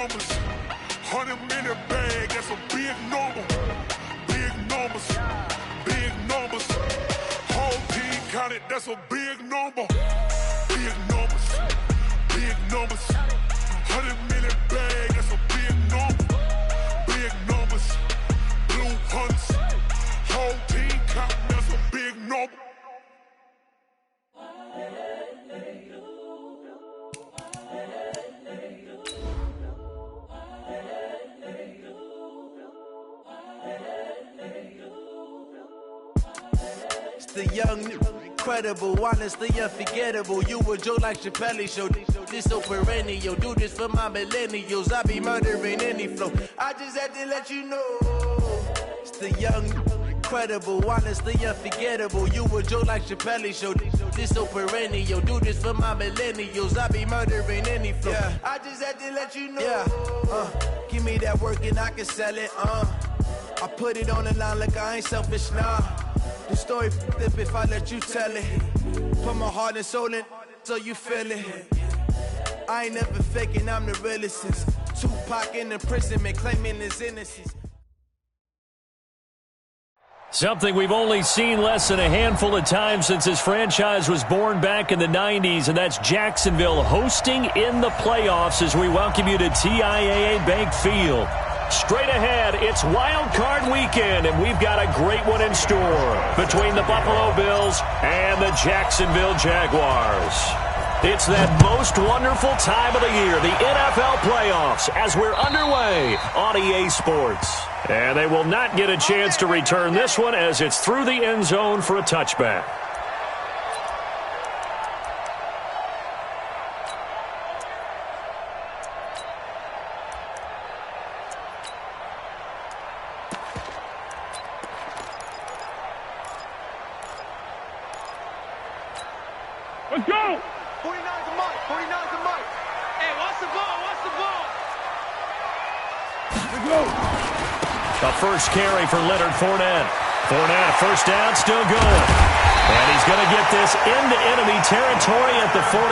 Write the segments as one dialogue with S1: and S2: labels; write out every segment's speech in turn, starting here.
S1: 100-minute bag, that's a big number. Big numbers, big numbers. Whole team counted, that's a big number. Big numbers, big numbers. 100-minute bag, that's a big number. Big numbers, blue hunts. Whole team counting, that's a big number.
S2: The young, incredible, honestly unforgettable. You a Joe like Chappelle show. This so perennial. Do this for my millennials. I be murdering any flow. I just had to let you know. It's the young, incredible, honestly unforgettable. You a Joe like Chappelle show. This so perennial. Do this for my millennials. I be murdering any flow. Yeah. I just had to let you know. Yeah. Give me that work and I can sell it. I put it on the line like I ain't selfish, nah. The story flip if I let you tell it. Put my heart and soul in so you feel it. I ain't never faking, I'm the realest since Tupac in imprisonment claiming his innocence.
S3: Something we've only seen less than a handful of times since this franchise was born back in the 90s, and that's Jacksonville hosting in the playoffs as we welcome you to TIAA Bank Field. Straight ahead, it's Wild Card Weekend, and we've got a great one in store between the Buffalo Bills and the Jacksonville Jaguars. It's that most wonderful time of the year, the NFL playoffs, as we're underway on EA Sports. And they will not get a chance to return this one as it's through the end zone for a touchback.
S1: Let's go!
S4: 49's the mic. 49's the mic. Hey, watch the ball. Watch the ball.
S1: Let's go!
S3: The first carry for Leonard Fournette. Fournette, first down, still going. And he's going to get this into enemy territory at the 45.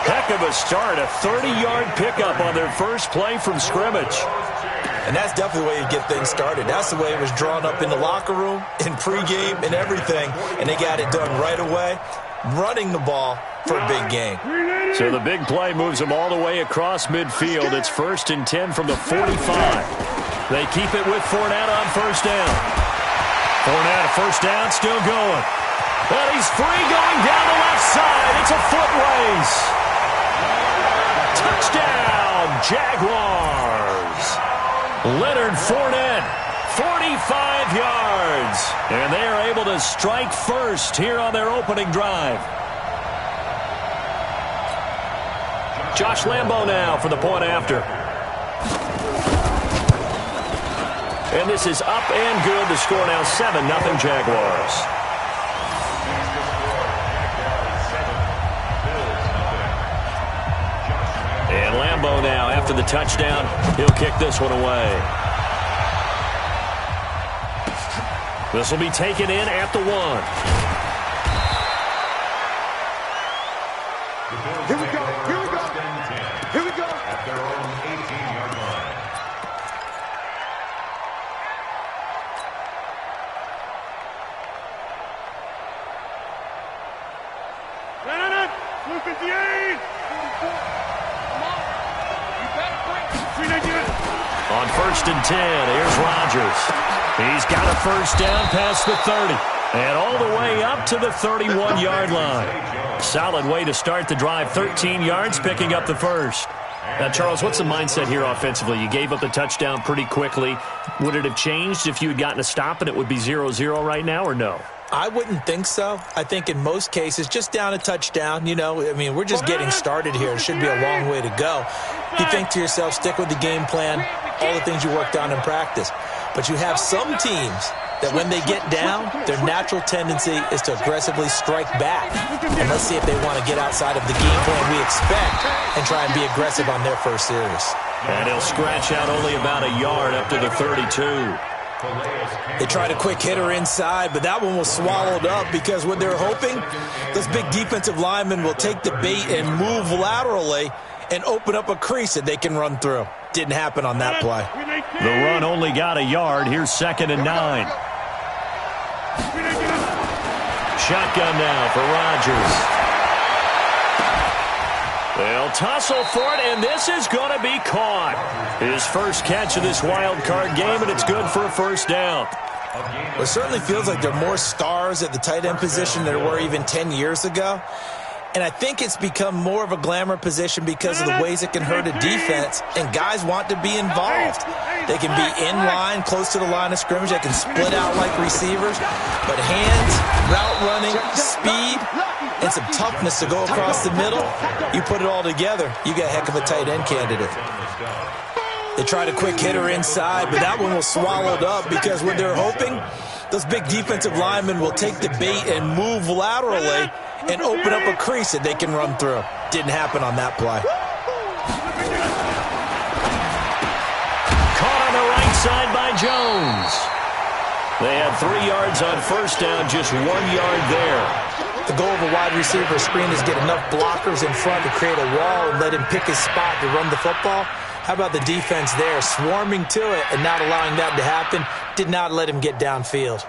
S3: Heck of a start, a 30-yard pickup on their first play from scrimmage.
S5: And that's definitely the way you get things started. That's the way it was drawn up in the locker room, in pregame, and everything. And they got it done right away, running the ball for a big game.
S3: So the big play moves them all the way across midfield. It's 1st and 10 from the 45. They keep it with Fournette on first down. Fournette, first down, still going. And he's free going down the left side. It's a foot race. Touchdown, Jaguars. Leonard Fournette, 45 yards. And they are able to strike first here on their opening drive. Josh Lambo now for the point after. And this is up and good. The score now 7-0 Jaguars. And Lambo now, after the touchdown, he'll kick this one away. This will be taken in at the 1.
S4: Here we go. Here we go. Here we go.
S6: At their own 18-yard line.
S1: Blue 58!
S3: On 1st and 10, here's Rodgers. He's got a first down past the 30. And all the way up to the 31-yard line. Solid way to start the drive. 13 yards, picking up the first. Now, Charles, what's the mindset here offensively? You gave up the touchdown pretty quickly. Would it have changed if you had gotten a stop and it would be 0-0 right now, or no?
S5: I wouldn't think so. I think in most cases, just down a touchdown, you know, I mean, we're just getting started here. It should be a long way to go. You think to yourself, stick with the game plan, all the things you worked on in practice. But you have some teams that when they get down, their natural tendency is to aggressively strike back. And let's see if they want to get outside of the game plan we expect and try and be aggressive on their first series.
S3: And he'll scratch out only about a yard up to the 32.
S5: They tried a quick hitter inside, but that one was swallowed up because what they're hoping, those big defensive linemen will take the bait and move laterally and open up a crease that they can run through. Didn't happen on that play.
S3: The run only got a yard. Here's 2nd and 9. Shotgun now for Rodgers. They'll tussle for it, and this is going to be caught. His first catch of this wild card game, and it's good for a first down.
S5: Well, it certainly feels like there are more stars at the tight end position than there were even 10 years ago. And I think it's become more of a glamour position because of the ways it can hurt a defense, and guys want to be involved. They can be in line, close to the line of scrimmage. They can split out like receivers. But hands, route running, speed, and some toughness to go across the middle, you put it all together, you got a heck of a tight end candidate. They tried a quick hitter inside, but that one was swallowed up because what they're hoping, those big defensive linemen will take the bait and move laterally and open up a crease that they can run through. Didn't happen on that play.
S3: Caught on the right side by Jones. They had 3 yards on first down, just 1 yard there.
S5: The goal of a wide receiver screen is get enough blockers in front to create a wall and let him pick his spot to run the football. How about the defense there, swarming to it and not allowing that to happen? Did not let him get downfield.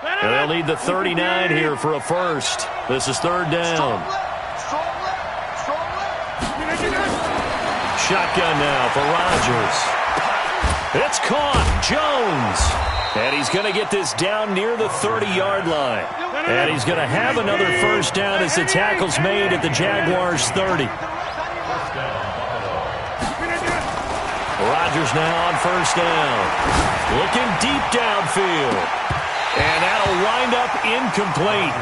S3: And they'll need the 39 here for a first. This is 3rd down. Shotgun now for Rodgers. It's caught. Jones. And he's going to get this down near the 30-yard line. And he's going to have another first down as the tackle's made at the Jaguars' 30. Rodgers now on first down. Looking deep downfield. And that'll wind up incomplete.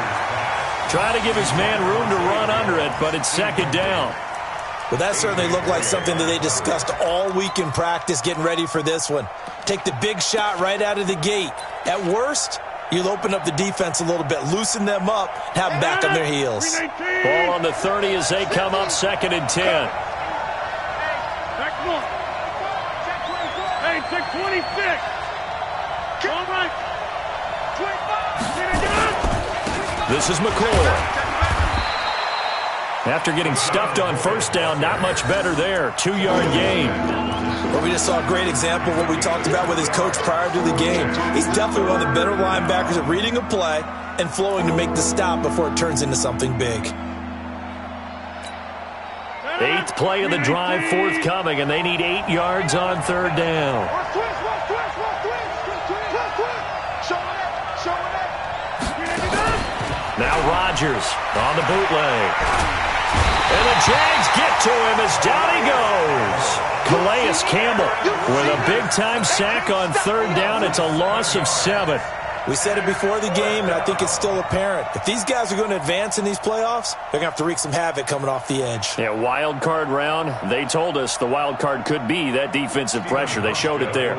S3: Trying to give his man room to run under it, but it's 2nd down.
S5: Well, that certainly looked like something that they discussed all week in practice getting ready for this one. Take the big shot right out of the gate. At worst, you'll open up the defense a little bit, loosen them up, have them back on their heels.
S3: Ball on the 30 as they come up 2nd and 10.
S4: Hey, check 26. All right.
S3: This is McCoy. After getting stuffed on first down, not much better there. 2-yard gain.
S5: Well, we just saw a great example of what we talked about with his coach prior to the game. He's definitely one of the better linebackers at reading a play and flowing to make the stop before it turns into something big.
S3: 8th play of the drive forthcoming, and they need 8 yards on 3rd down. Now Rodgers on the bootleg. And the Jags get to him as down he goes. Calais Campbell with a big-time sack on 3rd down. It's a loss of 7.
S5: We said it before the game, and I think it's still apparent. If these guys are going to advance in these playoffs, they're going to have to wreak some havoc coming off the edge.
S3: Yeah, wild card round. They told us the wild card could be that defensive pressure. They showed it there.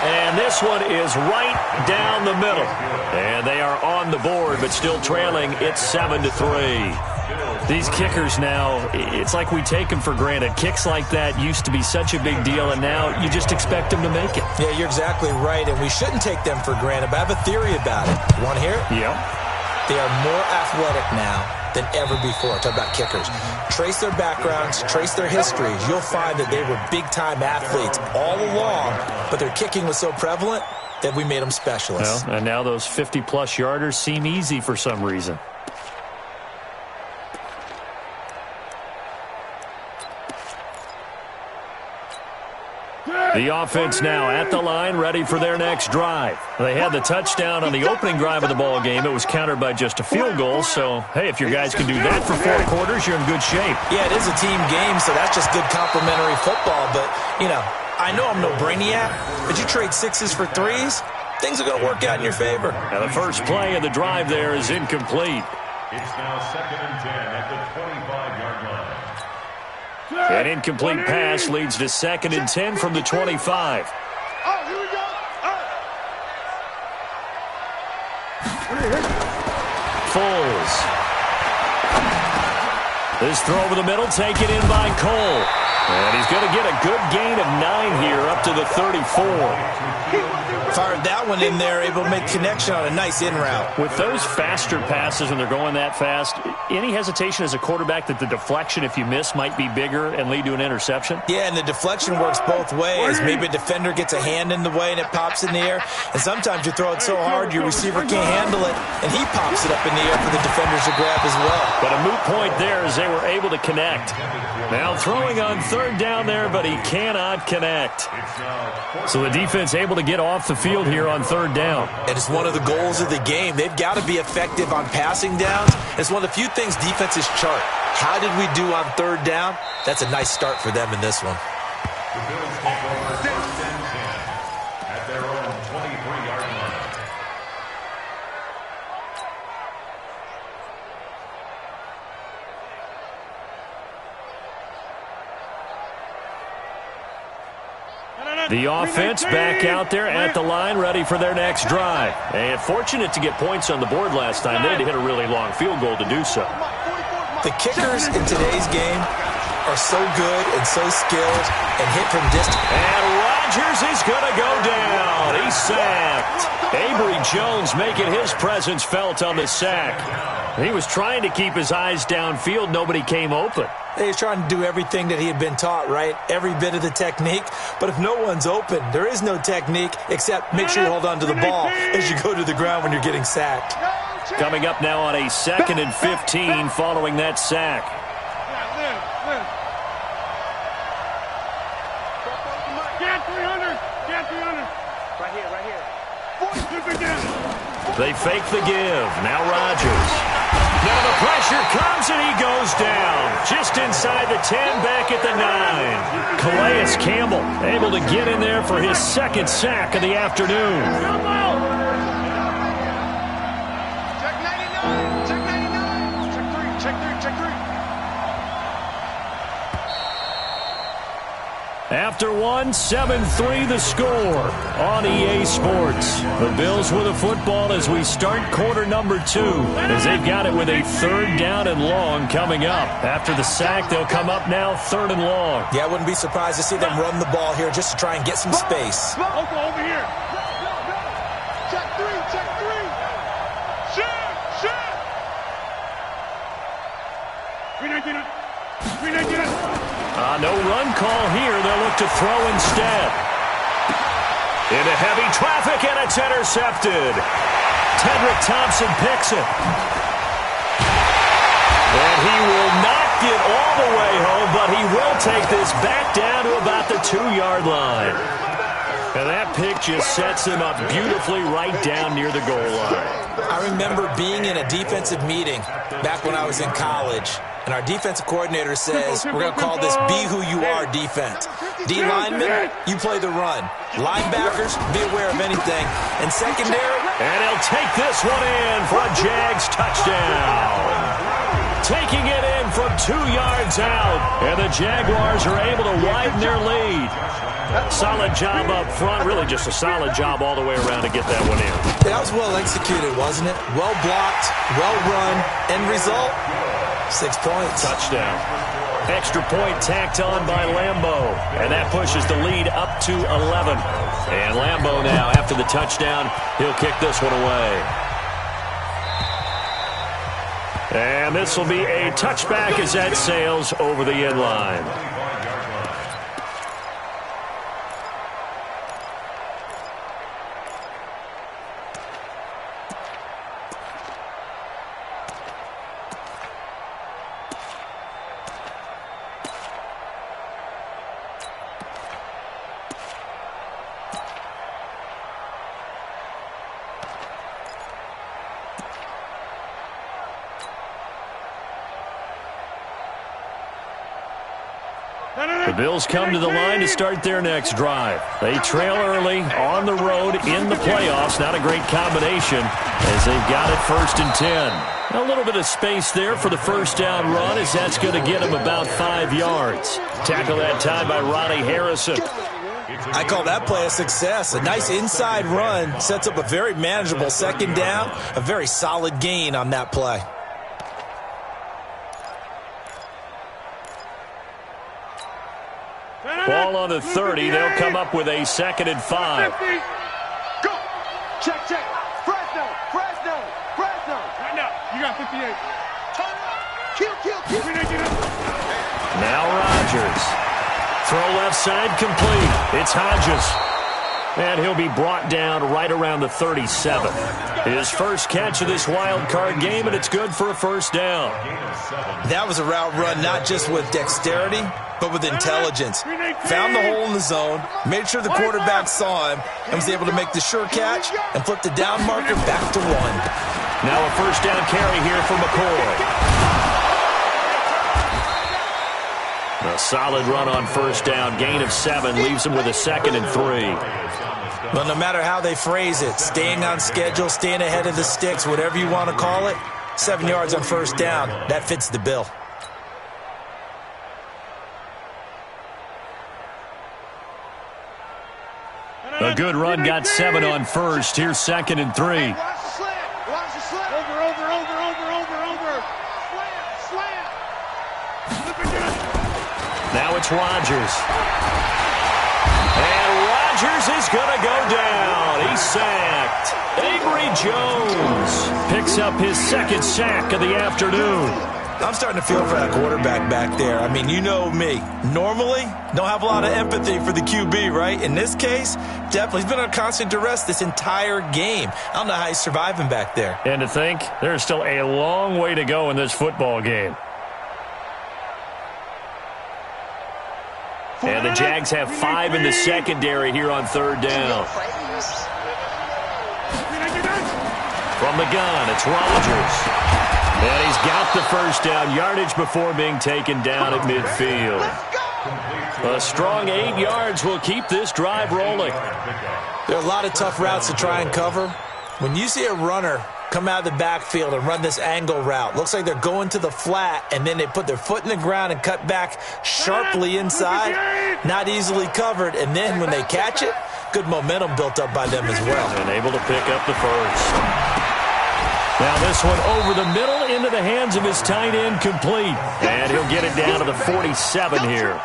S3: And this one is right down the middle. And they are on the board, but still trailing. It's 7-3. These kickers now, it's like we take them for granted. Kicks like that used to be such a big deal, and now you just expect them to make it.
S5: Yeah, you're exactly right, and we shouldn't take them for granted, but I have a theory about it. You want to hear it?
S3: Yeah.
S5: They are more athletic now than ever before. Talk about kickers. Trace their backgrounds, trace their histories. You'll find that they were big-time athletes all along, but their kicking was so prevalent that we made them specialists.
S3: Well, and now those 50-plus yarders seem easy for some reason. The offense now at the line, ready for their next drive. They had the touchdown on the opening drive of the ball game. It was countered by just a field goal. So, hey, if your guys can do that for 4 quarters, you're in good shape.
S5: Yeah, it is a team game, so that's just good complimentary football. But, you know, I know I'm no brainiac, but you trade 6s for 3s, things are going to work out in your favor.
S3: Now, the first play of the drive there is incomplete.
S6: It's now 2nd and 10 at the 25-yard line.
S3: An incomplete pass leads to 2nd and 10 from the 25.
S4: Oh, here we go.
S3: Foles. This throw over the middle, taken in by Cole. And he's going to get a good gain of 9 here up to the 34.
S5: Fired that one in there, able to make connection on a nice in route.
S3: With those faster passes when they're going that fast, any hesitation as a quarterback that the deflection, if you miss, might be bigger and lead to an interception?
S5: Yeah, and the deflection works both ways. Maybe a defender gets a hand in the way and it pops in the air. And sometimes you throw it so hard your receiver can't handle it, and he pops it up in the air for the defenders to grab as well.
S3: But a moot point there as they were able to connect. Now throwing on 3rd down there, but he cannot connect. So the defense able to get off the field here on 3rd down.
S5: And it's one of the goals of the game. They've got to be effective on passing downs. It's one of the few things defenses chart. How did we do on 3rd down? That's a nice start for them in this one.
S6: The Bills take over 1st and 10 at their own 23-yard line.
S3: The offense back out there at the line, ready for their next drive. And fortunate to get points on the board last time. They had to hit a really long field goal to do so.
S5: The kickers in today's game are so good and so skilled and hit from distance.
S3: And Rodgers is going to go down. He's sacked. Avery Jones making his presence felt on the sack. He was trying to keep his eyes downfield. Nobody came open.
S5: He was trying to do everything that he had been taught, right? Every bit of the technique. But if no one's open, there is no technique except make sure you hold on to the ball as you go to the ground when you're getting sacked.
S3: Coming up now on a 2nd and 15 following that sack.
S4: Get 300. Get 300. Right here.
S3: They fake the give. Now Rodgers. Now the pressure comes and he goes down. Just inside the 10, back at the 9. Calais Campbell able to get in there for his 2nd sack of the afternoon.
S4: Check 99. Check 99. Check 3. Check 3.
S3: After 1, 7-3 the score on EA Sports. The Bills with a football as we start quarter number 2, as they've got it with a 3rd down and long coming up. After the sack, they'll come up now 3rd and long.
S5: Yeah, I wouldn't be surprised to see them run the ball here just to try and get some space.
S4: Loco over here. Check 3. Check 3. Shit. 319.
S3: No run call here. They'll look to throw instead. Into heavy traffic, and it's intercepted. Tedrick Thompson picks it. And he will not get all the way home, but he will take this back down to about the 2-yard line. And that pick just sets him up beautifully right down near the goal line.
S5: I remember being in a defensive meeting back when I was in college, and our defensive coordinator says, we're going to call this Be Who You Are defense. D linemen, you play the run. Linebackers, be aware of anything. And secondary.
S3: And he'll take this one in for a Jags touchdown. Taking it in from 2 yards out. And the Jaguars are able to widen their lead. Solid job up front. Really just a solid job all the way around to get that one in.
S5: That was well executed, wasn't it? Well blocked, well run. End result, 6 points.
S3: Touchdown. Extra point tacked on by Lambeau. And that pushes the lead up to 11. And Lambeau now, after the touchdown, he'll kick this one away. And this will be a touchback as that sails over the end line. The Bills come to the line to start their next drive. They trail early on the road in the playoffs. Not a great combination as they've got it 1st and 10. A little bit of space there for the 1st down run as that's going to get them about 5 yards. Tackle that time by Ronnie Harrison.
S5: I call that play a success. A nice inside run sets up a very manageable 2nd down. A very solid gain on that play.
S3: Ball on the 30. They'll come up with a 2nd and 5.
S4: 50. Go. Check. Fresno. Right now. You got 58. Turn up. Kill.
S3: Now Rodgers. Throw left side complete. It's Hodges. And he'll be brought down right around the 37. His first catch of this wild card game, and it's good for a 1st down.
S5: That was a route run not just with dexterity, but with intelligence. Found the hole in the zone, made sure the quarterback saw him, and was able to make the sure catch and flip the down marker back to 1.
S3: Now a 1st down carry here for McCoy. A solid run on 1st down. Gain of 7 leaves him with a 2nd and 3.
S5: Well, no matter how they phrase it, staying on schedule, staying ahead of the sticks, whatever you want to call it, 7 yards on 1st down, that fits the bill.
S3: A good run got 7 on 1st. Here's 2nd and 3.
S4: Watch the slant. Over. Slant.
S3: Now it's Rodgers. And Rodgers is going to go down. He's sacked. Avery Jones picks up his 2nd sack of the afternoon.
S5: I'm starting to feel for that quarterback back there. I mean, you know me. Normally, don't have a lot of empathy for the QB, right? In this case, definitely. He's been under constant duress this entire game. I don't know how he's surviving back there.
S3: And to think, there's still a long way to go in this football game. And the Jags have 5 in the secondary here on 3rd down. From the gun, it's Rodgers. And he's got the 1st down yardage before being taken down at midfield. A strong 8 yards will keep this drive rolling.
S5: There are a lot of tough routes to try and cover. When you see a runner come out of the backfield and run this angle route, looks like they're going to the flat, and then they put their foot in the ground and cut back sharply inside, not easily covered, and then when they catch it, good momentum built up by them as well.
S3: And able to pick up the 1st. Now this one over the middle into the hands of his tight end, complete. And he'll get it down to the 47 here.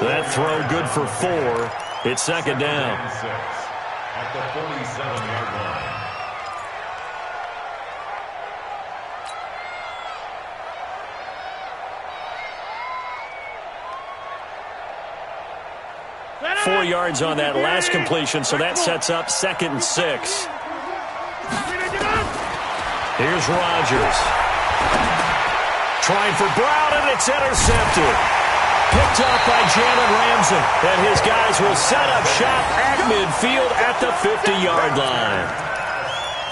S3: That throw good for 4. It's 2nd down.
S6: At the 47-yard line.
S3: Four yards on that last completion, so that sets up 2nd and 6. Here's Rodgers. Trying for Brown, and it's intercepted. Picked up by Jalen Ramsey. And his guys will set up shop at midfield at the 50-yard line.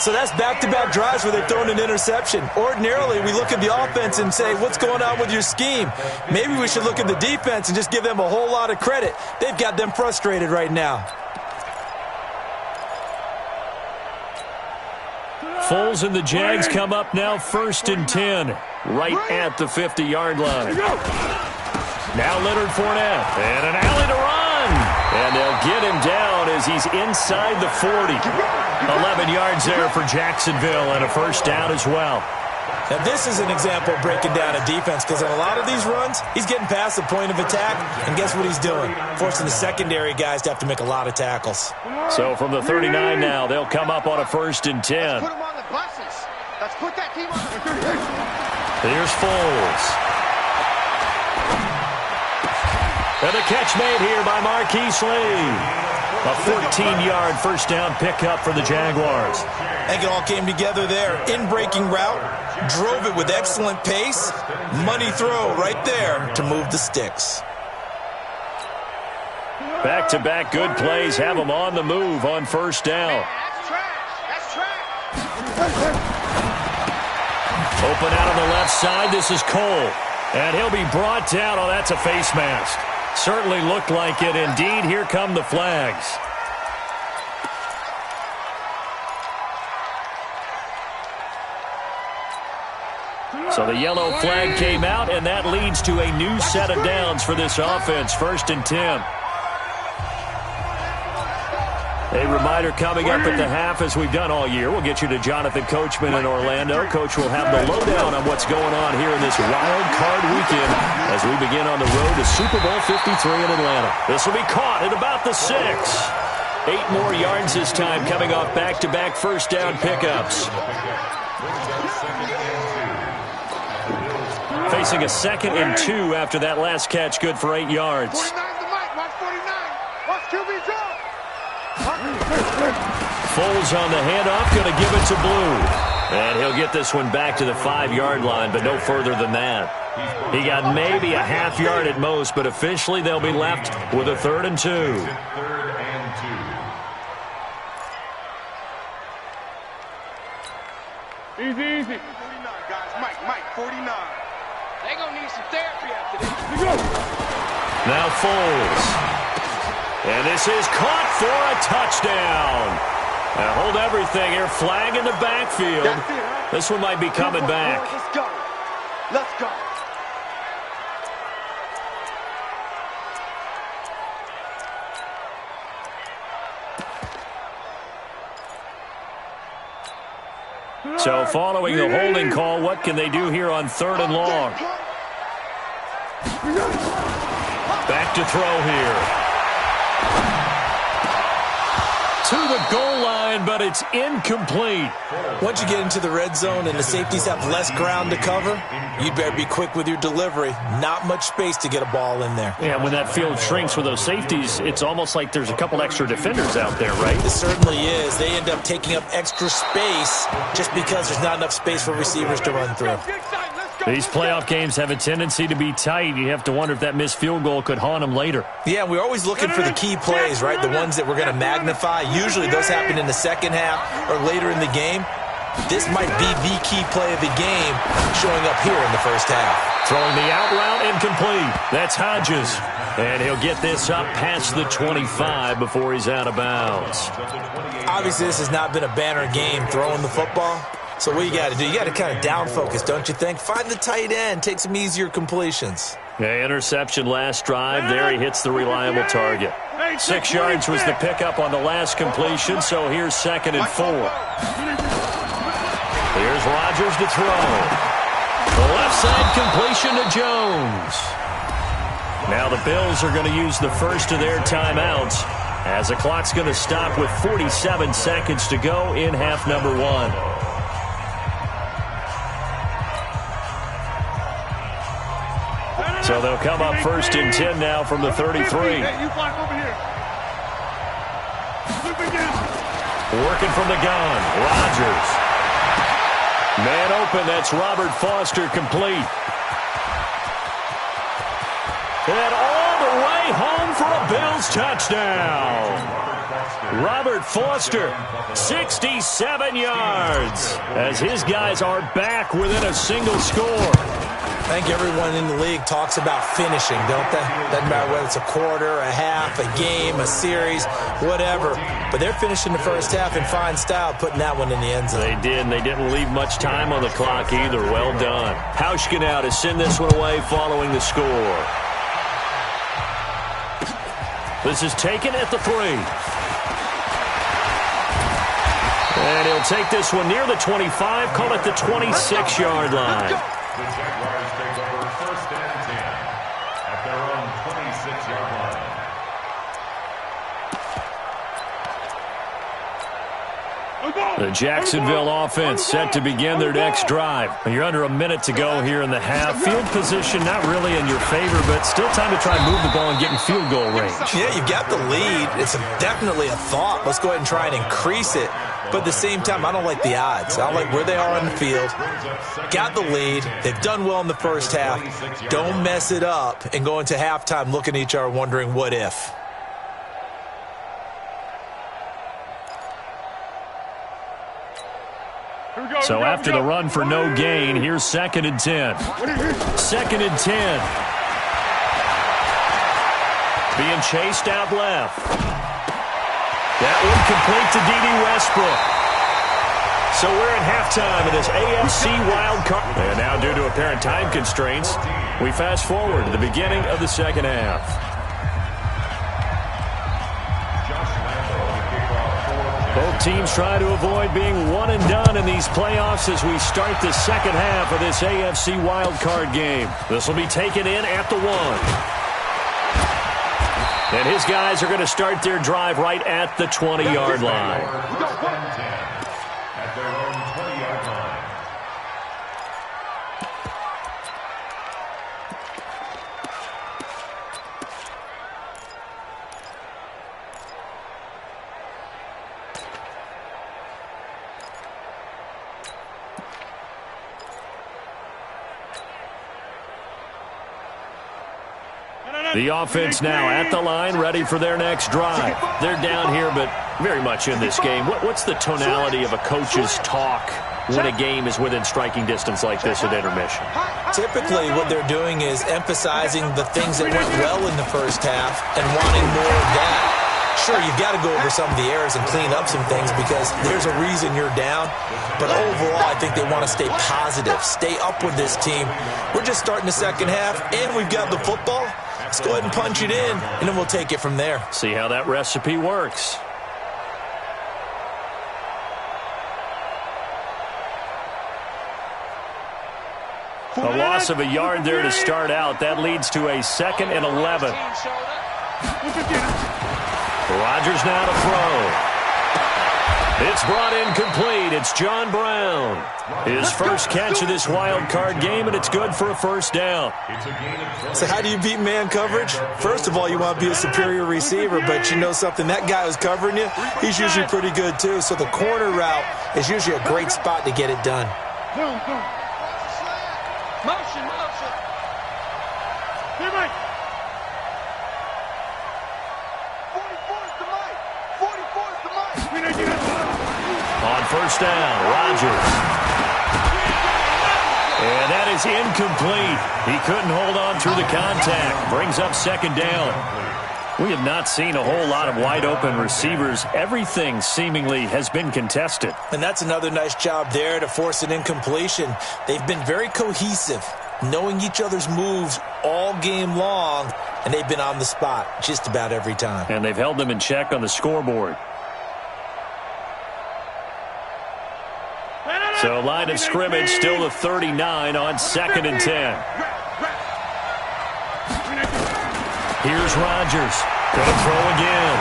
S5: So that's back-to-back drives where they've thrown an interception. Ordinarily, we look at the offense and say, what's going on with your scheme? Maybe we should look at the defense and just give them a whole lot of credit. They've got them frustrated right now.
S3: Foles and the Jags come up now 1st and 10, right at the 50-yard line. Now Leonard Fournette, and an alley to run. And they'll get him down as he's inside the 40. 11 yards there for Jacksonville, and a 1st down as well.
S5: Now this is an example of breaking down a defense, because on a lot of these runs, he's getting past the point of attack, and guess what he's doing? Forcing the secondary guys to have to make a lot of tackles.
S3: So from the 39 now, they'll come up on a 1st and 10.
S4: Put them on the buses. Let's put that team on the...
S3: Here's Foles. And the catch made here by Marquise Lee. A 14-yard 1st down pickup for the Jaguars.
S5: I think it all came together there. In-breaking route, drove it with excellent pace. Money throw right there to move the sticks.
S3: Back-to-back good plays have him on the move on 1st down.
S4: That's trash.
S3: Open out on the left side, this is Cole. And he'll be brought down. Oh, that's a face mask. Certainly looked like it. Indeed, here come the flags. So the yellow flag came out, and that leads to a new set of downs for this offense. 1st and 10. A reminder coming up at the half, as we've done all year. We'll get you to Jonathan Coachman in Orlando. Coach will have the lowdown on what's going on here in this wild card weekend as we begin on the road to Super Bowl 53 in Atlanta. This will be caught at about the 6. 8 more yards this time, coming off back-to-back first down pickups. Facing a 2nd and 2 after that last catch, good for 8 yards.
S4: 49's the mic. Watch 49. Watch QB draw.
S3: Foles on the handoff, going to give it to Blue. And he'll get this one back to the 5-yard line, but no further than that. He got maybe a half yard at most, but officially they'll be left with a 3rd and 2.
S4: Easy. 49, guys. Mike, 49. They gonna need some therapy after this.
S3: Now Foles. And this is caught for a touchdown. Now hold everything here. Flag in the backfield.
S4: That's it, huh?
S3: This one might be coming back.
S4: Let's go. Let's go.
S3: So following the holding call, what can they do here on 3rd and long? Back to throw here. To the goal line, but it's incomplete.
S5: Once you get into the red zone and the safeties have less ground to cover, you'd better be quick with your delivery. Not much space to get a ball in there.
S3: Yeah, when that field shrinks with those safeties, it's almost like there's a couple extra defenders out there, right?
S5: It certainly is. They end up taking up extra space just because there's not enough space for receivers to run through.
S3: These playoff games have a tendency to be tight. You have to wonder if that missed field goal could haunt them later.
S5: Yeah, we're always looking for the key plays, right? The ones that we're going to magnify. Usually those happen in the second half or later in the game. This might be the key play of the game showing up here in the first half.
S3: Throwing the out route incomplete. That's Hodges. And he'll get this up past the 25 before he's out of bounds.
S5: Obviously, this has not been a banner game throwing the football. So what you got to do, you got to kind of down focus, don't you think? Find the tight end, take some easier completions.
S3: Yeah, interception last drive. There he hits the reliable target. 6 yards was the pickup on the last completion, so here's 2nd and 4. Here's Rodgers to throw. The left side completion to Jones. Now the Bills are going to use the first of their timeouts as the clock's going to stop with 47 seconds to go in half number 1. So they'll come up 1st and 10 now from the 33.
S4: Hey, you block over here.
S3: Working from the gun, Rodgers. Man open, that's Robert Foster complete. And all the way home for a Bills touchdown. Robert Foster, 67 yards, as his guys are back within a single score.
S5: I think everyone in the league talks about finishing, don't they? Doesn't matter whether it's a quarter, a half, a game, a series, whatever. But they're finishing the first half in fine style, putting that one in the end zone.
S3: They did, and they didn't leave much time on the clock either. Well done. Hauschka now to send this one away following the score. This is taken at the 3. And he'll take this one near the 25, call it the 26-yard line.
S6: The Jaguars take over 1st and 10 at their own 26-yard line.
S3: The Jacksonville offense set to begin their next drive. You're under a minute to go here in the half. Field position not really in your favor, but still time to try and move the ball and get in field goal range.
S5: Yeah, you've got the lead. It's definitely a thought. Let's go ahead and try and increase it. But at the same time, I don't like the odds. I don't like where they are on the field. Got the lead. They've done well in the first half. Don't mess it up and go into halftime looking at each other wondering what if.
S3: So after the run for no gain, here's 2nd and 10. 2nd and 10. Being chased out left. That one complete to D.D. Westbrook. So we're at halftime in this AFC wild card. And now due to apparent time constraints, we fast forward to the beginning of the second half.
S6: Josh Lambo to kick off
S3: Both teams try to avoid being one and done in these playoffs as we start the second half of this AFC wildcard game. This will be taken in at the 1. And his guys are going to start their drive right at the 20-yard line.
S6: At their own 20-yard line.
S3: The offense now at the line, ready for their next drive. They're down here, but very much in this game. What's the tonality of a coach's talk when a game is within striking distance like this at intermission?
S5: Typically, what they're doing is emphasizing the things that went well in the first half and wanting more of that. Sure, you've got to go over some of the errors and clean up some things because there's a reason you're down. But overall, I think they want to stay positive, stay up with this team. We're just starting the second half, and we've got the football. Let's go ahead and punch it in, and then we'll take it from there.
S3: See how that recipe works. A loss of a yard there to start out. That leads to a 2nd and 11. Rodgers now to throw. It's brought in complete. It's John Brown. His first catch of this wild card game, and it's good for a first down.
S5: So how do you beat man coverage? First of all, you want to be a superior receiver, but you know something, that guy who's covering you, he's usually pretty good too. So the corner route is usually a great spot to get it done.
S4: Motion. Here, Mike. 44 is the Mike. 44 is the Mike.
S3: On first down, Rodgers. And that is incomplete. He couldn't hold on through the contact. Brings up 2nd down. We have not seen a whole lot of wide-open receivers. Everything seemingly has been contested.
S5: And that's another nice job there to force an incompletion. They've been very cohesive, knowing each other's moves all game long, and they've been on the spot just about every time.
S3: And they've held them in check on the scoreboard. So line of scrimmage still the 39 on 2nd and 10. Here's Rodgers. Going to throw again.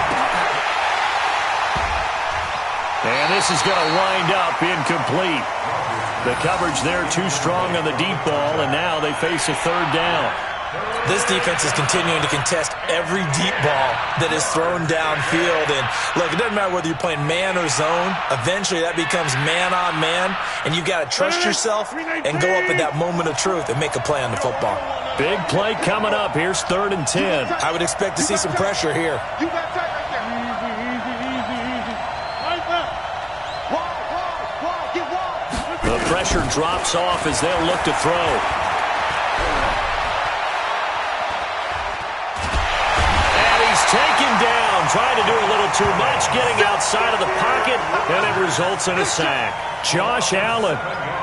S3: And this is going to wind up incomplete. The coverage there too strong on the deep ball, and now they face a 3rd down.
S5: This defense is continuing to contest every deep ball that is thrown downfield. And, look, it doesn't matter whether you're playing man or zone. Eventually, that becomes man-on-man, and you've got to trust yourself and go up at that moment of truth and make a play on the football.
S3: Big play coming up. Here's 3rd and 10.
S5: I would expect to see some pressure here.
S4: You got that right there. Easy. Wall. Get wall.
S3: The pressure drops off as they'll look to throw. Taken down, trying to do a little too much, getting outside of the pocket, and it results in a sack. Josh Allen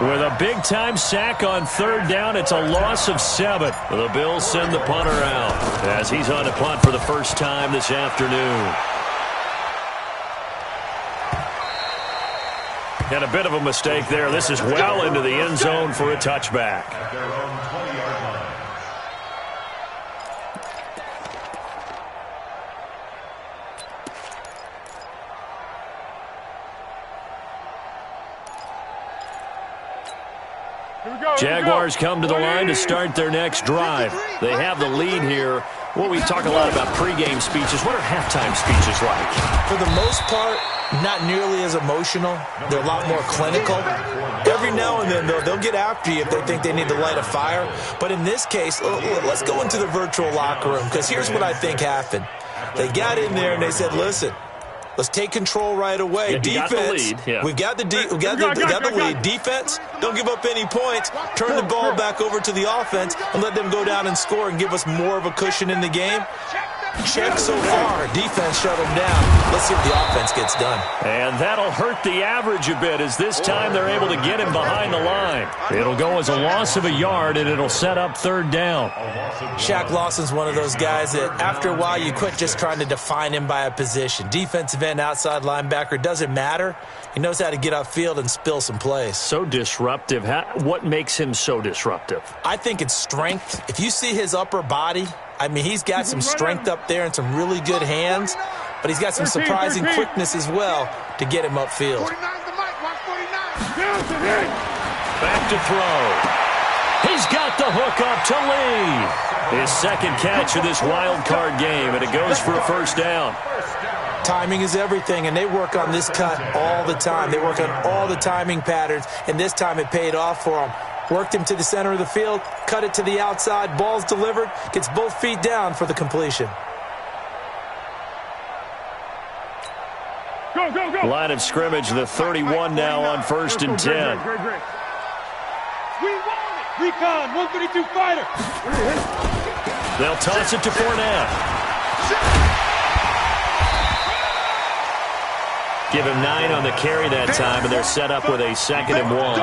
S3: with a big-time sack on 3rd down. It's a loss of 7. The Bills send the punter out as he's on to punt for the first time this afternoon. And a bit of a mistake there. This is well into the end zone for a touchback.
S6: At their own 20-yard line.
S3: Jaguars come to the line to start their next drive. They have the lead here. Well, we talk a lot about pregame speeches. What are halftime speeches like?
S5: For the most part, not nearly as emotional. They're a lot more clinical. Every now and then, though, they'll get after you if they think they need to light a fire. But in this case, let's go into the virtual locker room, because here's what I think happened. They got in there and they said, listen, let's take control right away. Defense, we've got the lead. Defense, don't give up any points. Turn the ball back over to the offense and let them go down and score and give us more of a cushion in the game. Check so far. Defense shut him down. Let's see what the offense gets done.
S3: And that'll hurt the average a bit as this time they're able to get him behind the line. It'll go as a loss of a yard, and it'll set up third down.
S5: Shaq Lawson's one of those guys that after a while you quit just trying to define him by a position. Defensive end, outside linebacker, doesn't matter. He knows how to get upfield and spill some plays.
S3: So disruptive. What makes him so disruptive?
S5: I think it's strength. If you see his upper body, I mean, he's got some strength up there and some really good hands, but he's got some surprising quickness as well to get him upfield.
S3: Back to throw. He's got the hook up to Lee. His second catch of this wild card game, and it goes for a first down.
S5: Timing is everything, and they work on this cut all the time. They work on all the timing patterns, and this time it paid off for them. Worked him to the center of the field, cut it to the outside, ball's delivered, gets both feet down for the completion.
S4: Go, go, go.
S3: Line of scrimmage, the 31 now on 1st and 10.
S4: We want it. Recon, 132 fighter.
S3: They'll toss it to Fournette. Give him 9 on the carry that time, and they're set up with a 2nd and 1.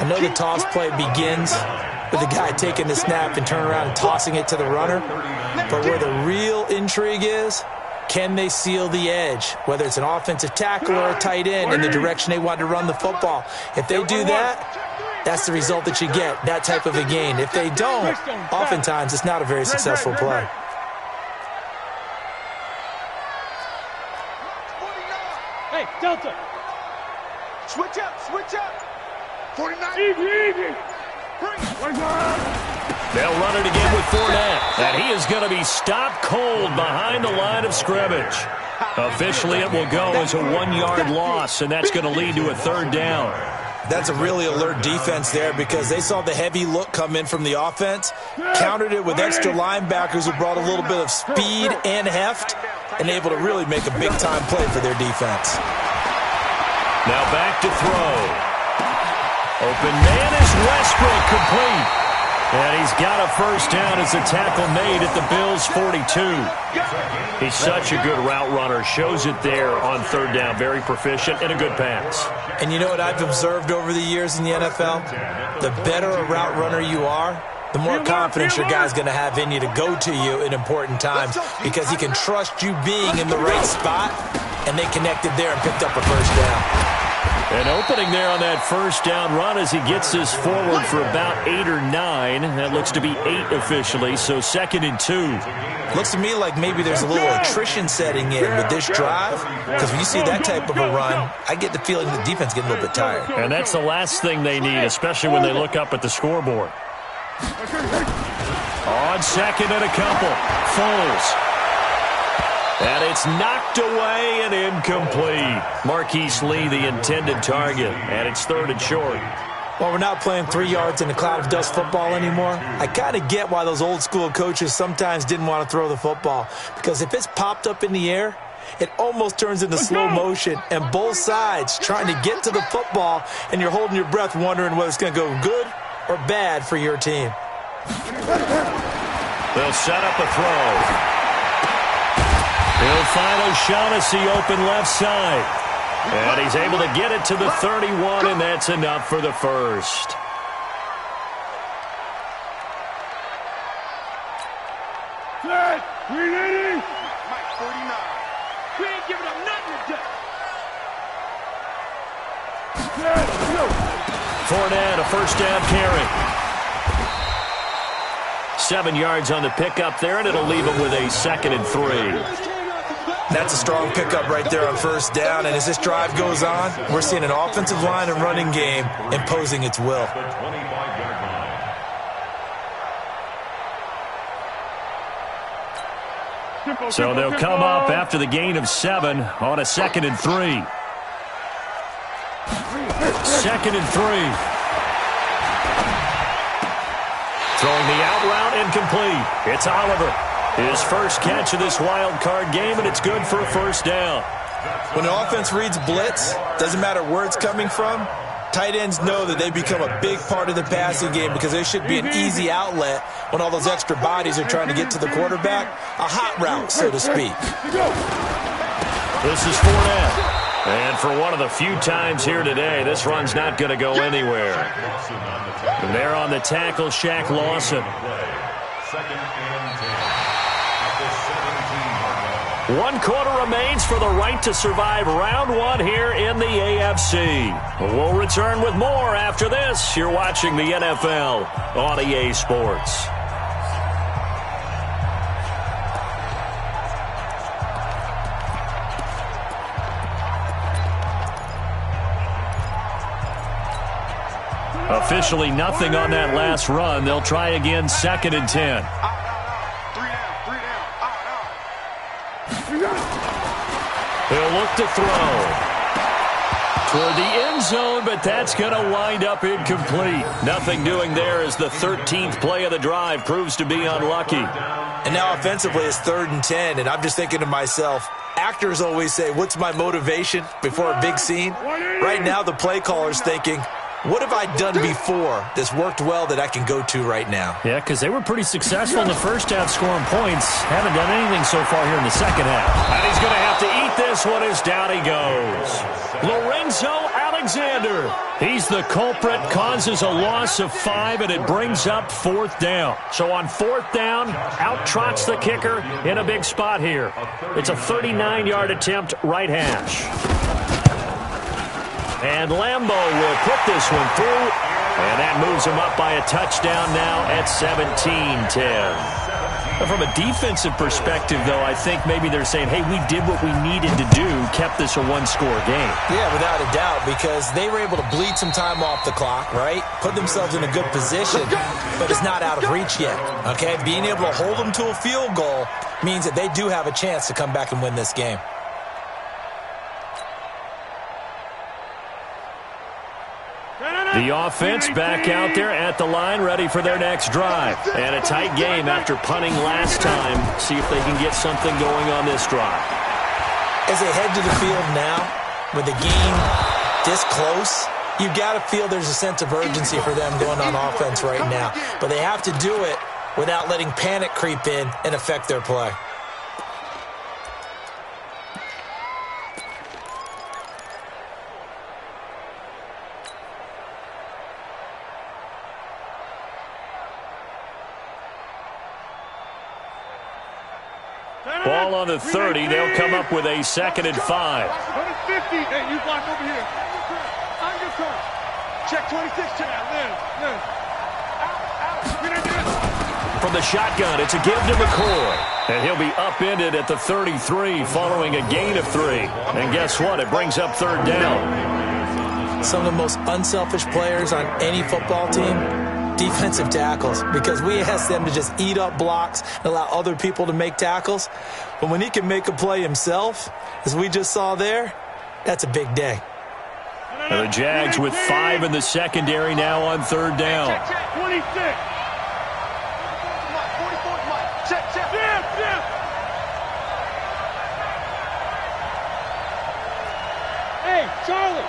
S5: I know the toss play begins with the guy taking the snap and turning around and tossing it to the runner. But where the real intrigue is, can they seal the edge, whether it's an offensive tackle or a tight end, in the direction they want to run the football? If they do that, that's the result that you get, that type of a gain. If they don't, oftentimes it's not a very successful play.
S4: Hey, Delta.
S1: Switch up, switch up. 49.
S4: Easy.
S3: They'll run it again with Fournette, and he is going to be stopped cold behind the line of scrimmage. Officially, it will go as a 1-yard loss, and that's going to lead to a 3rd down.
S5: That's a really alert defense there because they saw the heavy look come in from the offense, countered it with extra linebackers who brought a little bit of speed and heft, and able to really make a big-time play for their defense.
S3: Now back to throw. Open man is Westbrook, complete. And he's got a first down as the tackle made at the Bills' 42. He's such a good route runner. Shows it there on 3rd down. Very proficient and a good pass.
S5: And you know what I've observed over the years in the NFL? The better a route runner you are, the more confidence your guy's going to have in you to go to you in important times because he can trust you being in the right spot, and they connected there and picked up a first down.
S3: An opening there on that first down run as he gets this forward for about 8 or 9. That looks to be 8 officially, so 2nd and 2.
S5: Looks to me like maybe there's a little attrition setting in with this drive because when you see that type of a run, I get the feeling the defense getting a little bit tired.
S3: And that's the last thing they need, especially when they look up at the scoreboard. On 2nd and a couple, Foles. And it's knocked away and incomplete. Marquise Lee, the intended target, and it's 3rd and short.
S5: Well, we're not playing 3 yards in a cloud of dust football anymore. I kind of get why those old school coaches sometimes didn't want to throw the football, because if it's popped up in the air, it almost turns into slow motion, and both sides trying to get to the football, and you're holding your breath wondering whether it's going to go good or bad for your team.
S3: They'll set up a throw. He'll find O'Shaughnessy open left side. And he's able to get it to the 31, and that's enough for the first.
S4: Set. We ready? Mike, 49. We ain't giving up nothing today. Set. Go.
S3: Fournette, a first down carry. 7 yards on the pickup there, and it'll leave him with a 2nd and 3.
S5: That's a strong pickup right there on first down, and as this drive goes on, we're seeing an offensive line and running game imposing its will.
S3: So they'll come up after the gain of 7 on a 2nd and 3. 2nd and 3. Throwing the out route incomplete. It's Oliver. His first catch of this wild card game, and it's good for a first down.
S5: When the offense reads blitz, doesn't matter where it's coming from, Tight ends know that they become a big part of the passing game because there should be an easy outlet when all those extra bodies are trying to get to the quarterback. A hot route, so to speak.
S3: This is Fournette. And for one of the few times here today, this run's not going to go anywhere. And there on the tackle, Shaq Lawson.
S6: Second and 10. At the 17-yard line.
S3: 1 quarter remains for the right to survive round 1 here in the AFC. We'll return with more after this. You're watching the NFL on EA Sports. Officially nothing on that last run. They'll try again, 2nd and 10. He'll look to throw toward the end zone, but that's going to wind up incomplete. Nothing doing there as the 13th play of the drive proves to be unlucky.
S5: And now offensively it's 3rd and 10, and I'm just thinking to myself, actors always say, what's my motivation before a big scene? Right now the play caller's thinking, what have I done before that's worked well that I can go to right now?
S3: Yeah, because they were pretty successful in the first half scoring points. Haven't done anything so far here in the second half. And he's going to have to eat this one as down he goes. Lorenzo Alexander. He's the culprit, causes a loss of 5, and it brings up 4th down. So on 4th down, out trots the kicker in a big spot here. It's a 39-yard attempt, right hash. And Lambo will put this one through, and that moves him up by a touchdown now at 17-10. From a defensive perspective, though, I think maybe they're saying, hey, we did what we needed to do, kept this a one-score game.
S5: Yeah, without a doubt, because they were able to bleed some time off the clock, right? Put themselves in a good position, but it's not out of reach yet, okay? Being able to hold them to a field goal means that they do have a chance to come back and win this game.
S3: The offense back out there at the line, ready for their next drive. And a tight game after punting last time. See if they can get something going on this drive.
S5: As they head to the field now, with the game this close, you've got to feel there's a sense of urgency for them going on offense right now. But they have to do it without letting panic creep in and affect their play.
S3: Ball on the 30. They'll come up with a 2nd and 5.
S4: 150. Hey, you block over here. On your turn. Check 26. Check.
S3: From the shotgun, it's a give to McCoy. And he'll be upended at the 33 following a gain of 3. And guess what? It brings up 3rd down.
S5: Some of the most unselfish players on any football team, defensive tackles, because we ask them to just eat up blocks and allow other people to make tackles. But when he can make a play himself, as we just saw there, that's a big day.
S3: And the Jags with 5 in the secondary now on 3rd down.
S4: 26. Hey, Charlie.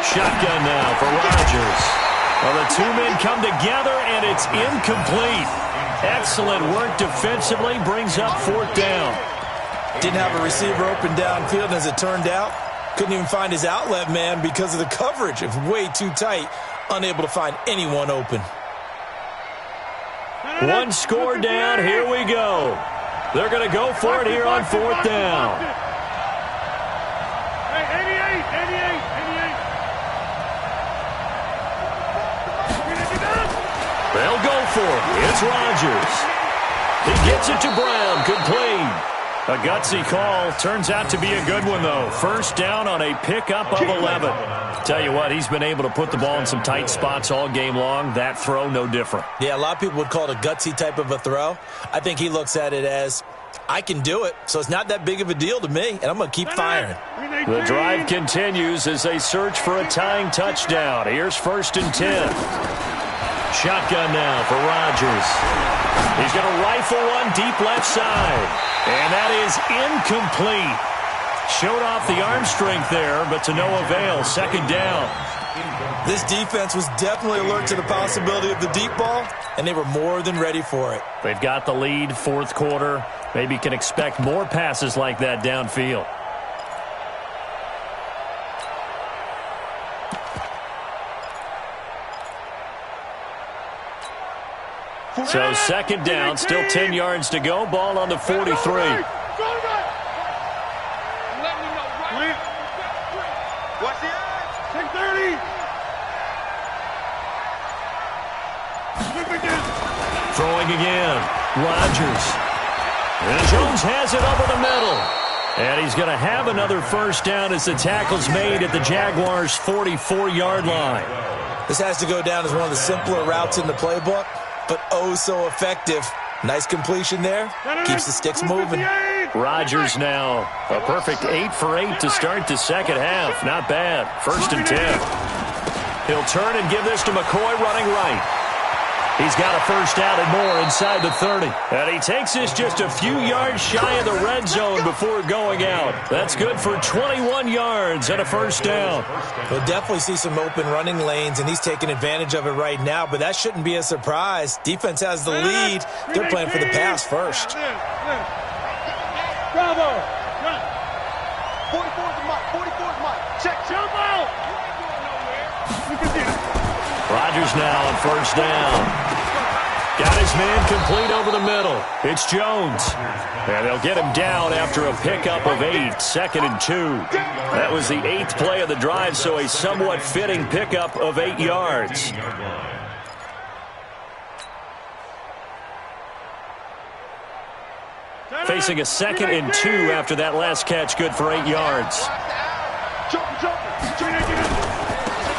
S3: Shotgun now for Rodgers. Well, the 2 men come together, and it's incomplete. Excellent work defensively, brings up 4th down.
S5: Didn't have a receiver open downfield, and as it turned out, couldn't even find his outlet man because of the coverage. It was way too tight, unable to find anyone open.
S3: 1 score down, here we go. They're going to go for it here on 4th down.
S4: Hey, 88.
S3: They'll go for it. It's Rodgers. He gets it to Brown. Complete. A gutsy call. Turns out to be a good one, though. 1st down on a pickup of 11. Tell you what, he's been able to put the ball in some tight spots all game long. That throw, no different.
S5: Yeah, a lot of people would call it a gutsy type of a throw. I think he looks at it as, I can do it, so it's not that big of a deal to me, and I'm going to keep firing.
S3: The drive continues as they search for a tying touchdown. Here's 1st and 10. Shotgun now for Rodgers. He's going to rifle one deep left side. And that is incomplete. Showed off the arm strength there, but to no avail. Second down.
S5: This defense was definitely alert to the possibility of the deep ball, and they were more than ready for it.
S3: They've got the lead, fourth quarter. Maybe can expect more passes like that downfield. So second down, still 10 yards to go. Ball on the 43.
S4: What's the odds? 10-30.
S3: Throwing again. Rodgers. And Jones has it over the middle. And he's going to have another first down as the tackle's made at the Jaguars' 44-yard line.
S5: This has to go down as one of the simpler routes in the playbook, but oh so effective. Nice completion there. Keeps the sticks moving.
S3: Rodgers now a perfect 8 for 8 to start the second half. Not bad. First and 10. He'll turn and give this to McCoy running right. He's got a first down and more inside the 30. And he takes this just a few yards shy of the red zone before going out. That's good for 21 yards and a first down.
S5: We'll definitely see some open running lanes, and he's taking advantage of it right now, but that shouldn't be a surprise. Defense has the lead. They're playing for the pass first.
S4: Bravo. 44's Mike. 44's Mike. Check. Jump out.
S3: Rodgers now on first down. Got his man complete over the middle. It's Jones. And they'll get him down after a pickup of 8, second and 2. That was the 8th play of the drive, so a somewhat fitting pickup of 8 yards. Facing a second and 2 after that last catch, good for 8 yards.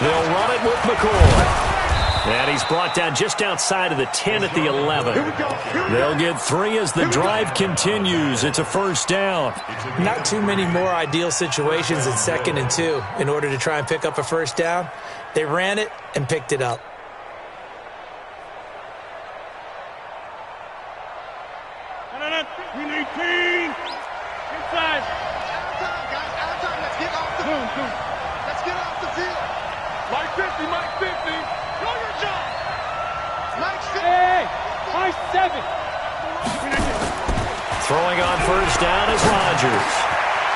S3: They'll run it with McCoy. And he's brought down just outside of the 10 at the 11. They'll get 3 as the drive continues. It's a first down.
S5: Not too many more ideal situations in second and 2 in order to try and pick up a first down. They ran it and picked it up.
S4: Inside. Outside, let's get off the field. Let's get off the field. Mike 50, Mike 50. Throw your shot. Mike 50. Hey, Mike 7.
S3: Throwing on first down is Rodgers.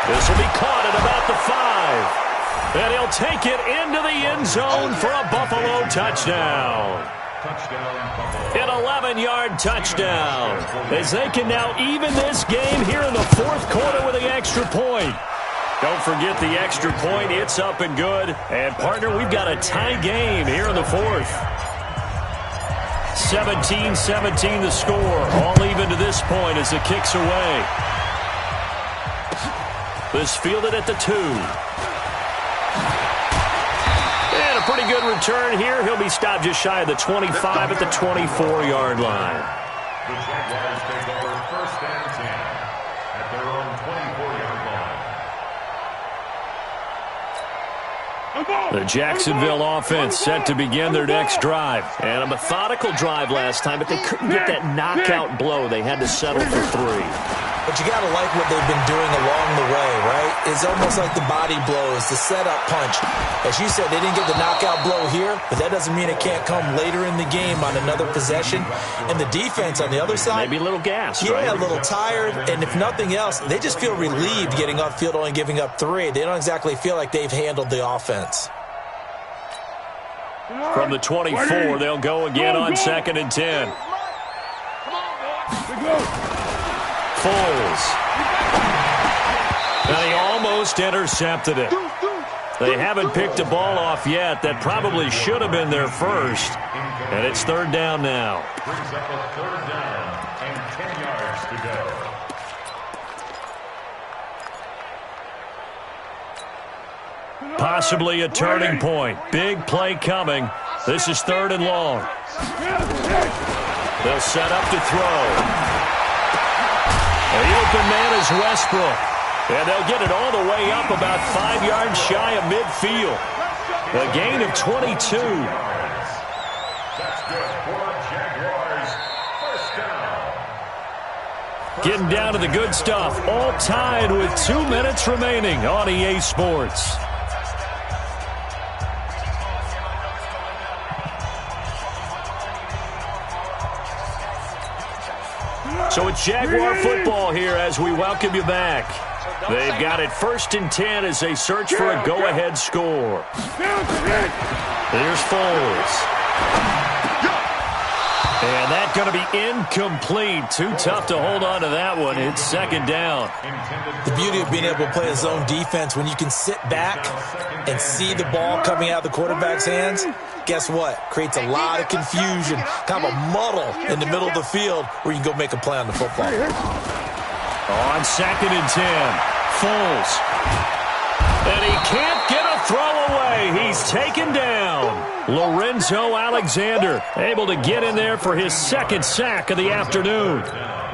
S3: This will be caught at about the 5. And he'll take it into the end zone for a Buffalo touchdown. An 11-yard touchdown, as they can now even this game here in the fourth quarter with the extra point. Don't forget the extra point. It's up and good. And, partner, we've got a tie game here in the fourth. 17-17 the score. All even to this point as it kicks away. This fielded at the 2. And a pretty good return here. He'll be stopped just shy of the 25 at the 24-yard line.
S6: The Jaguars take over first and 10 at their own 24-yard line.
S3: The Jacksonville offense set to begin their next drive. And a methodical drive last time, but they couldn't get that knockout blow. They had to settle for 3.
S5: But you got to like what they've been doing along the way, right? It's almost like the body blows, the setup punch. As you said, they didn't get the knockout blow here, but that doesn't mean it can't come later in the game on another possession. And the defense on the other side,
S3: maybe a little gas,
S5: yeah,
S3: right?
S5: a little tired. And if nothing else, they just feel relieved getting off field, only giving up 3. They don't exactly feel like they've handled the offense.
S3: From the 24, they'll go again on second and 10. Foles. And he almost intercepted it. They haven't picked a ball off yet. That probably should have been their first. And it's third down now.
S6: Brings up a third down and 10 yards to go.
S3: Possibly a turning point. Big play coming. This is third and long. They'll set up to throw. The open man is Westbrook. And they'll get it all the way up about 5 yards shy of midfield. A gain of 22.
S6: That's good for Jaguars. First down.
S3: Getting down to the good stuff. All tied with 2 minutes remaining on EA Sports. So it's Jaguar football here as we welcome you back. They've got it 1st and 10 as they search for a go-ahead score. Here's Foles. And that's going to be incomplete. Too tough to hold on to that one. It's 2nd down.
S5: The beauty of being able to play a zone defense when you can sit back and see the ball coming out of the quarterback's hands, guess what? Creates a lot of confusion, kind of a muddle in the middle of the field where you can go make a play on the football.
S3: On 2nd and 10, Foles. And he can't get a throw away. He's taken down. Lorenzo Alexander able to get in there for his 2nd sack of the afternoon.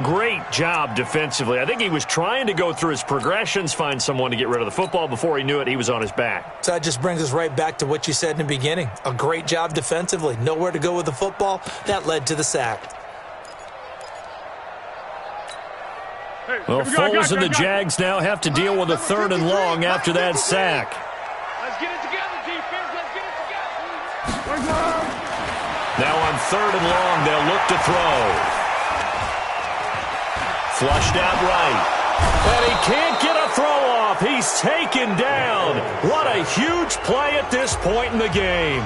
S3: Great job defensively. I think he was trying to go through his progressions, find someone to get rid of the football. Before he knew it, he was on his back.
S5: So that just brings us right back to what you said in the beginning. A great job defensively. Nowhere to go with the football. That led to the sack.
S3: Well, Foles and the Jags now have to deal with a 3rd and long after that sack.
S4: Let's get it together, defense. Let's get it together.
S3: Now on 3rd and long, they'll look to throw. Flushed out right. And he can't get a throw off. He's taken down. What a huge play at this point in the game.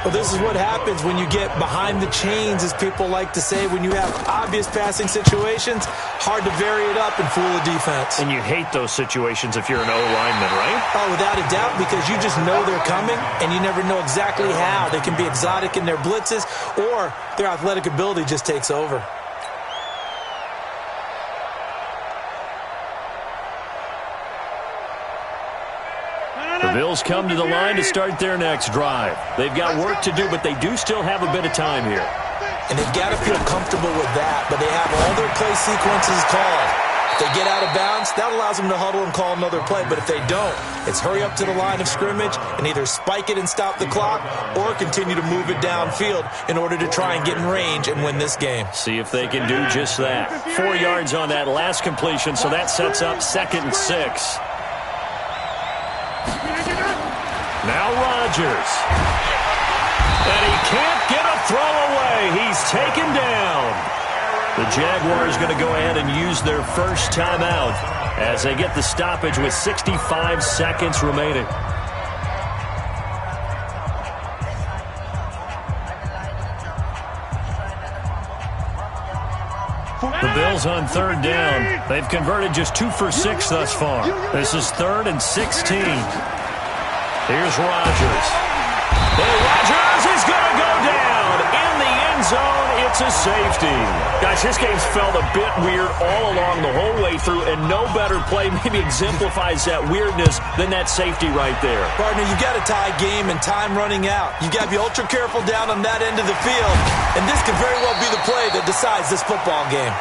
S5: Well, this is what happens when you get behind the chains, as people like to say. When you have obvious passing situations, hard to vary it up and fool the defense.
S3: And you hate those situations if you're an O-lineman, right?
S5: Oh, without a doubt, because you just know they're coming, and you never know exactly how. They can be exotic in their blitzes, or their athletic ability just takes over.
S3: The Bills come to the line to start their next drive. They've got work to do, but they do still have a bit of time here.
S5: And they've got to feel comfortable with that, but they have all their play sequences called. If they get out of bounds, that allows them to huddle and call another play. But if they don't, it's hurry up to the line of scrimmage and either spike it and stop the clock or continue to move it downfield in order to try and get in range and win this game.
S3: See if they can do just that. 4 yards on that last completion, so that sets up 2nd and 6. Now Rodgers. And he can't get a throw away. He's taken down. The Jaguars going to go ahead and use their first timeout as they get the stoppage with 65 seconds remaining. The Bills on 3rd down. They've converted just 2 for 6 thus far. This is 3rd and 16. Here's Rodgers. And Rodgers is going to go down in the end zone. It's a safety. Guys, this game's felt a bit weird all along the whole way through, and no better play maybe exemplifies that weirdness than that safety right there.
S5: Partner, you got a tie game and time running out. You got to be ultra careful down on that end of the field, and this could very well be the play that decides this football game.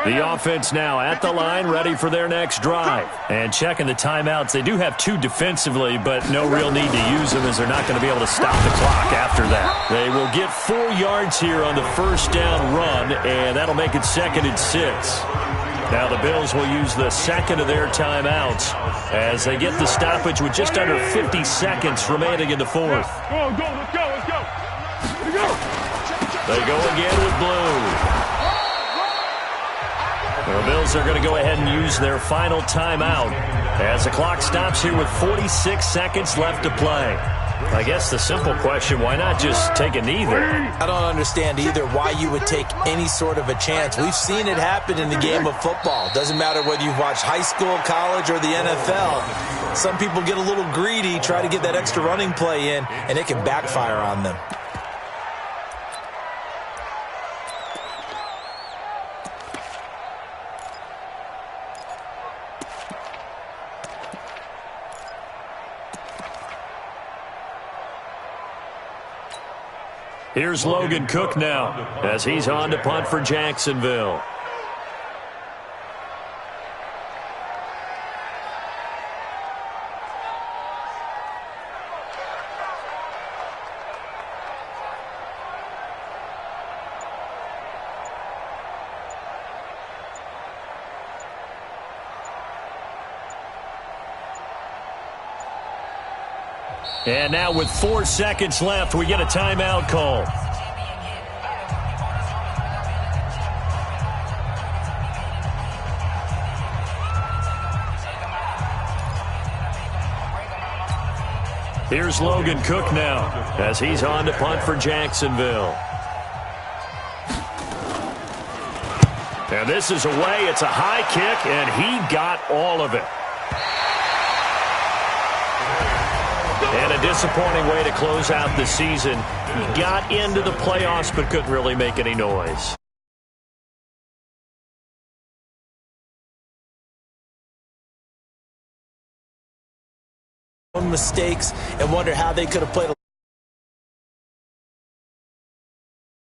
S3: The offense now at the line, ready for their next drive. And checking the timeouts. They do have 2 defensively, but no real need to use them as they're not going to be able to stop the clock after that. They will get 4 yards here on the first down run, and that'll make it 2nd and 6. Now the Bills will use the 2nd of their timeouts as they get the stoppage with just under 50 seconds remaining in the 4th.
S4: Let's go.
S3: They go again with blue. The Bills are going to go ahead and use their final timeout as the clock stops here with 46 seconds left to play. I guess the simple question, why not just take a knee there?
S5: I don't understand either why you would take any sort of a chance. We've seen it happen in the game of football. Doesn't matter whether you've watched high school, college, or the NFL. Some people get a little greedy, try to get that extra running play in, and it can backfire on them.
S3: Here's Logan Cook now as he's on to punt for Jacksonville. 2
S5: 2
S3: And now with 4 seconds left, we get a timeout call. Here's Logan Cook now as he's on to punt for Jacksonville. And this is away. It's a high kick, and he got all of it. And a disappointing way to close out the season. He got into the playoffs but couldn't really make any noise.
S5: Mistakes and wonder how they could have played